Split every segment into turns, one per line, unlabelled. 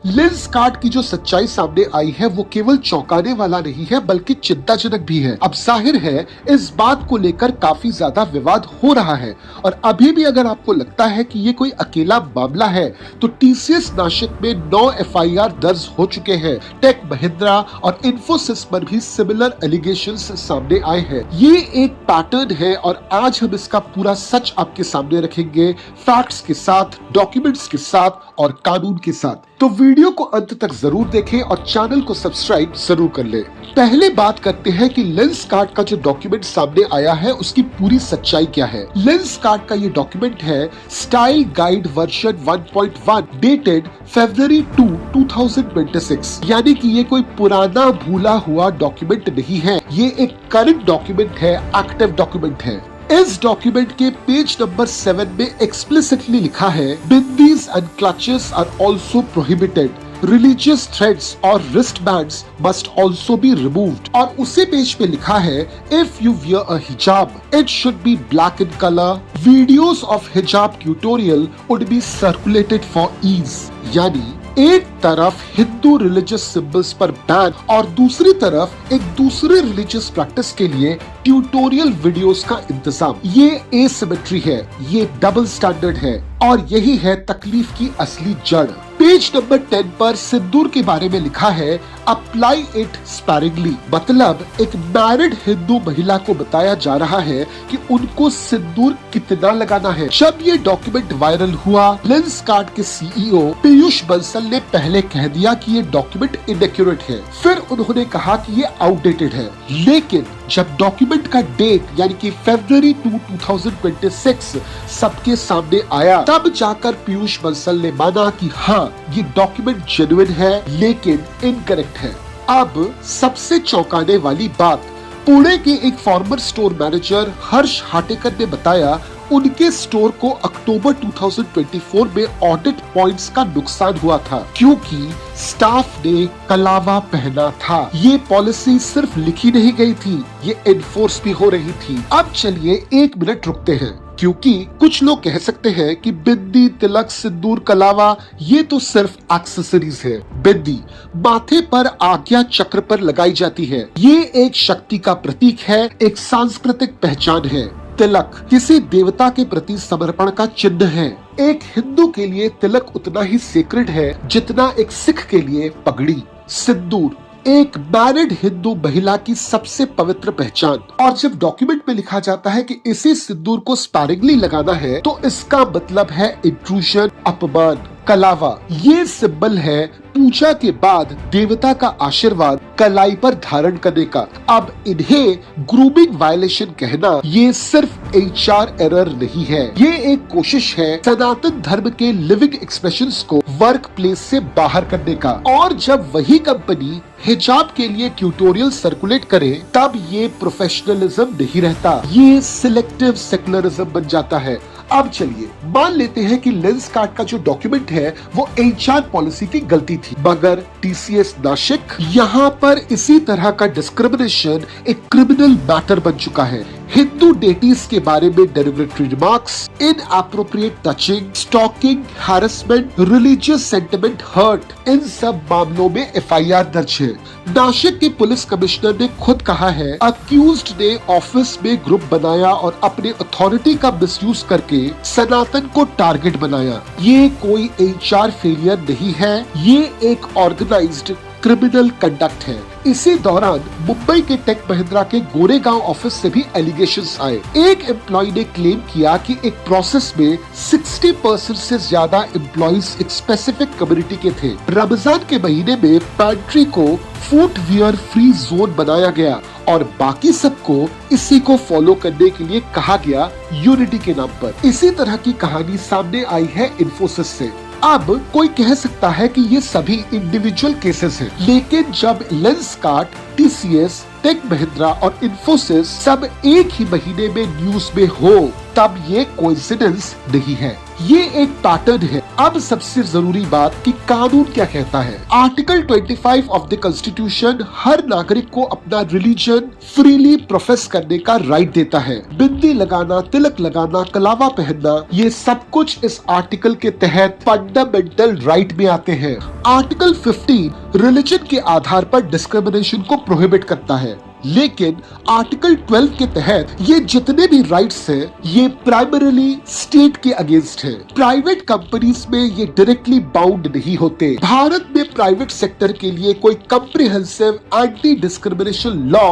Lenskart की जो सच्चाई सामने आई है वो केवल चौंकाने वाला नहीं है बल्कि चिंताजनक भी है। अब जाहिर है इस बात को लेकर काफी ज्यादा विवाद हो रहा है और अभी भी अगर आपको लगता है कि ये कोई अकेला मामला है तो टीसीएस नासिक में 9 एफआईआर दर्ज हो चुके हैं। टेक महिंद्रा और इन्फोसिस पर भी सिमिलर एलिगेशंस सामने आए हैं। ये एक पैटर्न है और आज हम इसका पूरा सच आपके सामने रखेंगे, फैक्ट्स के साथ, डॉक्यूमेंट्स के साथ और कानून के साथ। तो वीडियो को अंत तक जरूर देखें और चैनल को सब्सक्राइब जरूर कर लें। पहले बात करते हैं कि लेंसकार्ट का जो डॉक्यूमेंट सामने आया है उसकी पूरी सच्चाई क्या है। लेंसकार्ट का ये डॉक्यूमेंट है style guide version 1.1 dated February 2, 2026। यानी कि ये कोई पुराना भूला हुआ डॉक्यूमेंट नहीं है, ये एक करंट डॉक्यूमेंट है, एक्टिव डॉक्यूमेंट है। इस डॉक्यूमेंट के पेज नंबर 7 में एक्सप्लिसिटली लिखा है bindis and clutches are also prohibited, religious threads और wrist bands must also be removed. और उसी पेज पे लिखा है if you wear a hijab it should be black in colour, videos of hijab tutorial would be circulated for ease. यानी एक तरफ हिंदू रिलीजियस सिंबल्स पर बैन और दूसरी तरफ एक दूसरे रिलीजियस प्रैक्टिस के लिए ट्यूटोरियल वीडियोस का इंतजाम। ये एसिमेट्री है, ये डबल स्टैंडर्ड है और यही है तकलीफ की असली जड़। पेज नंबर 10 पर सिंदूर के बारे में लिखा है अप्लाई इट स्पैरिंगली, मतलब एक मैरिड हिंदू महिला को बताया जा रहा है कि उनको सिंदूर कितना लगाना है। जब ये डॉक्यूमेंट वायरल हुआ, लेंसकार्ट के सीईओ पीयूष बंसल ने पहले कह दिया कि ये डॉक्यूमेंट इनएक्यूरेट है, फिर उन्होंने कहा कि ये आउटडेटेड है। लेकिन जब डॉक्यूमेंट का डेट यानी कि February 2, 2026 सबके सामने आया, तब जाकर पीयूष बंसल ने माना कि हाँ ये डॉक्यूमेंट जेन्युइन है लेकिन इनकरेक्ट है। अब सबसे चौंकाने वाली बात, पुणे के एक फॉर्मर स्टोर मैनेजर हर्ष हाटेकर ने बताया उनके स्टोर को अक्टूबर 2024 में ऑडिट पॉइंट्स का नुकसान हुआ था क्योंकि स्टाफ ने कलावा पहना था। ये पॉलिसी सिर्फ लिखी नहीं गई थी, ये एनफोर्स भी हो रही थी। अब चलिए 1 मिनट रुकते हैं क्योंकि कुछ लोग कह सकते हैं कि बिंदी, तिलक, सिंदूर, कलावा ये तो सिर्फ एक्सेसरीज है। बिंदी माथे पर आज्ञा चक्र पर लगाई जाती है, ये एक शक्ति का प्रतीक है, एक सांस्कृतिक पहचान है। तिलक किसी देवता के प्रति समर्पण का चिन्ह है। एक हिंदू के लिए तिलक उतना ही सेक्रेड है जितना एक सिख के लिए पगड़ी। सिंदूर एक मैरिड हिंदू महिला की सबसे पवित्र पहचान। और जब डॉक्यूमेंट में लिखा जाता है कि इसी सिंदूर को स्पैरिंगली लगाना है तो इसका मतलब है इंट्रूजन, अपमान। कलावा ये सिंबल है पूजा के बाद देवता का आशीर्वाद कलाई पर धारण करने का। अब इन्हें ग्रूमिंग वायलेशन कहना ये सिर्फ एचआर एरर नहीं है, ये एक कोशिश है सनातन धर्म के लिविंग एक्सप्रेशंस को वर्क प्लेस से बाहर करने का। और जब वही कंपनी हिजाब के लिए ट्यूटोरियल सर्कुलेट करे तब ये प्रोफेशनलिज्म नहीं रहता, ये सिलेक्टिव सेकुलरिज्म बन जाता है। अब चलिए मान लेते हैं कि लेंसकार्ट का जो डॉक्यूमेंट है वो एचआर पॉलिसी की गलती थी, मगर टीसीएस नासिक यहाँ पर इसी तरह का डिस्क्रिमिनेशन एक क्रिमिनल मैटर बन चुका है। हिंदू डेटीज के बारे में derogatory remarks, inappropriate touching, stalking, harassment, religious sentiment hurt, इन सब मामलों में एफआईआर दर्ज है। नासिक के पुलिस कमिश्नर ने खुद कहा है अक्यूज्ड ने ऑफिस में ग्रुप बनाया और अपने अथॉरिटी का मिसयूज करके सनातन को टारगेट बनाया। ये कोई एचआर फेलियर नहीं है, ये एक ऑर्गेनाइज्ड क्रिमिनल कंडक्ट है। इसी दौरान मुंबई के टेक महिंद्रा के गोरेगांव ऑफिस से भी एलिगेशंस आए। एक एम्प्लॉय ने क्लेम किया कि एक प्रोसेस में 60% से ज्यादा एम्प्लॉइज एक स्पेसिफिक कम्युनिटी के थे। रमजान के महीने में पैंट्री को फुटवियर फ्री जोन बनाया गया और बाकी सबको इसी को फॉलो करने के लिए कहा गया यूनिटी के नाम पर। इसी तरह की कहानी सामने आई है इन्फोसिस से। अब कोई कह सकता है कि ये सभी इंडिविजुअल केसेस हैं, लेकिन जब लेंसकार्ट, टीसीएस, टेक महिंद्रा और इन्फोसिस सब एक ही महीने में न्यूज में हो तब ये कोइंसिडेंस नहीं है। ये एक पैटर्न है। अब सबसे जरूरी बात कि कानून क्या कहता है। आर्टिकल 25 ऑफ द कॉन्स्टिट्यूशन हर नागरिक को अपना रिलीजन फ्रीली प्रोफेस करने का राइट देता है। बिंदी लगाना, तिलक लगाना, कलावा पहनना, ये सब कुछ इस आर्टिकल के तहत फंडामेंटल राइट में आते हैं। आर्टिकल 15 रिलीजन के आधार पर डिस्क्रिमिनेशन को प्रोहिबिट करता है, लेकिन आर्टिकल 12 के तहत ये जितने भी राइट्स हैं, ये प्राइमरीली स्टेट के अगेंस्ट है। प्राइवेट कंपनीज में ये डायरेक्टली बाउंड नहीं होते। भारत में प्राइवेट सेक्टर के लिए कोई कम्प्रिहेंसिव एंटी डिस्क्रिमिनेशन लॉ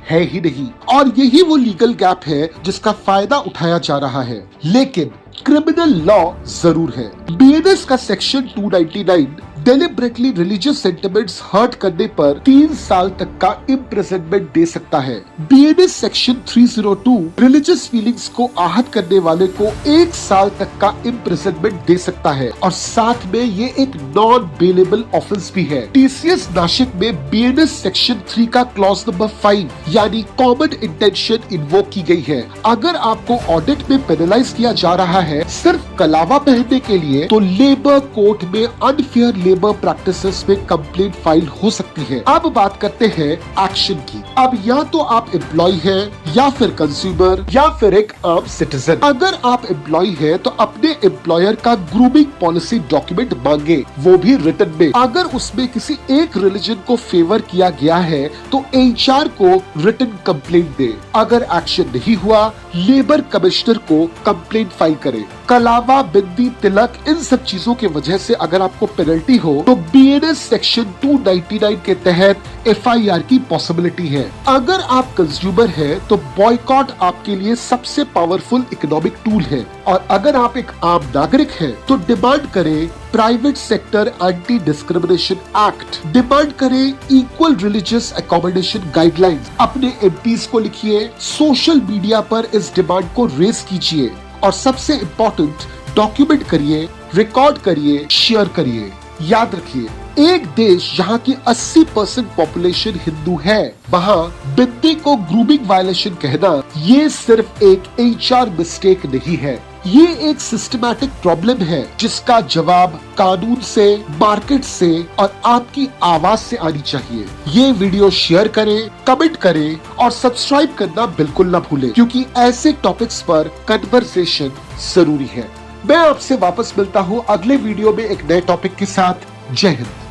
है ही नहीं, और यही वो लीगल गैप है जिसका फायदा उठाया जा रहा है। लेकिन क्रिमिनल लॉ जरूर है। बीएनएस का section 299 deliberately religious sentiments hurt करने पर 3 साल तक का इम्प्रिजनमेंट दे सकता है। बीएनएस सेक्शन 302 रिलीजियस फीलिंग्स को आहत करने वाले को 1 साल तक का इम्प्रिजनमेंट दे सकता है, और साथ में ये एक नॉन बेलेबल ऑफेंस भी है। टीसीएस नासिक में बीएनएस सेक्शन 3 का क्लॉज नंबर 5 यानी कॉमन इंटेंशन इन्वोक की गई है। अगर आपको ऑडिट में पेनलाइज किया जा रहा है सिर्फ कलावा पहनने के लिए, तो लेबर कोर्ट में अनफेयर लेबर प्रैक्टिसेस में कंप्लेंट फाइल हो सकती है। अब बात करते हैं एक्शन की। अब या तो आप एम्प्लॉय हैं, या फिर कंज्यूमर, या फिर एक आम सिटीजन। अगर आप एम्प्लॉय हैं तो अपने एम्प्लॉयर का ग्रूमिंग पॉलिसी डॉक्यूमेंट मांगे, वो भी रिटन में। अगर उसमें किसी एक रिलीजन को फेवर किया गया है तो एचआर को रिटन कंप्लेंट दे। अगर एक्शन नहीं हुआ, लेबर कमिश्नर को कंप्लेंट फाइल करे। कलावा, बिंदी, तिलक, इन सब चीजों के वजह से अगर आपको पेनल्टी हो तो बीएनएस सेक्शन 299 के तहत एफआईआर की पॉसिबिलिटी है। अगर आप कंज्यूमर हैं तो बॉयकॉट आपके लिए सबसे पावरफुल इकोनॉमिक टूल है, और अगर आप एक आम नागरिक हैं तो डिमांड करें private sector anti discrimination act, demand करें इक्वल रिलीजियस अकोमोडेशन गाइडलाइंस। अपने एमपीज को लिखिए, सोशल मीडिया पर इस डिमांड को रेज कीजिए, और सबसे इम्पोर्टेंट डॉक्यूमेंट करिए, रिकॉर्ड करिए, शेयर करिए। याद रखिए, एक देश जहां की 80% पॉपुलेशन हिंदू है, वहां बिंदी को ग्रूमिंग वायलेशन कहना ये सिर्फ एक एचआर मिस्टेक नहीं है, ये एक सिस्टमैटिक प्रॉब्लम है जिसका जवाब कानून से, मार्केट से और आपकी आवाज से आनी चाहिए। ये वीडियो शेयर करें, कमेंट करें और सब्सक्राइब करना बिल्कुल ना भूलें, क्योंकि ऐसे टॉपिक्स पर कन्वर्सेशन जरूरी है। मैं आपसे वापस मिलता हूँ अगले वीडियो में एक नए टॉपिक के साथ। जय हिंद।